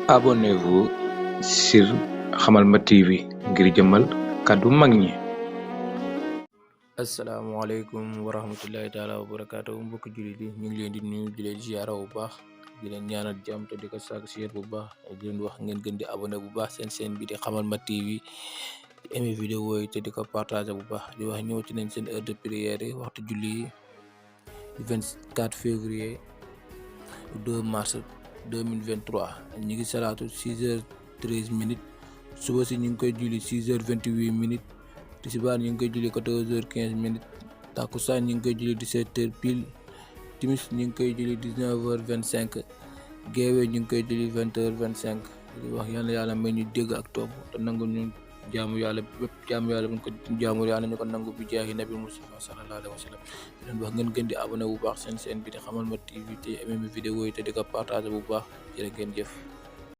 Abonnez-vous sur Hamalma TV ngir jëmmal kàddu mag ñi. asalaamaaleykum wa rahmatullahi taala wa barakaatu mbokki jullit yi ñu ngi leen di nuyu di leen ziara bu baax di leen ñaanal jàmm te di ko sàkk si yéen bu baax di leen wax ngeen gën di abonné bu baax seen chaîne bi di Hamalma TV di aimé vidéo yi te di ko partagé bu baax di wax ñëwati nañ seen heure de prière yi waxtu julli yi du 24 février 2 mars 2023 ñu ngi salaatu 6h13 suba si ñu ngi koy julli 6h28 tisbaar ñu ngi koy julli 14h15 takkusaan ñu ngi koy julli 17h pile timis ñu ngi koy julli 19h25 geewee ñu ngi koy julli 20h25 di wax yàlla may ñu dégg ak topp te nangu ñu jaamu yàlla bépp jaamu yàlla bu ñu ko jaamu yàlla ñu ko nangu bi jaahi nabi Mustafa sallallahu alayhi wa sallam di leen wax ngeen gën di abonné bu baax seen chaîne bi di Hamalma TV te aimé vidéo yi te di ko partagé bu baax jërë ngeen jëf.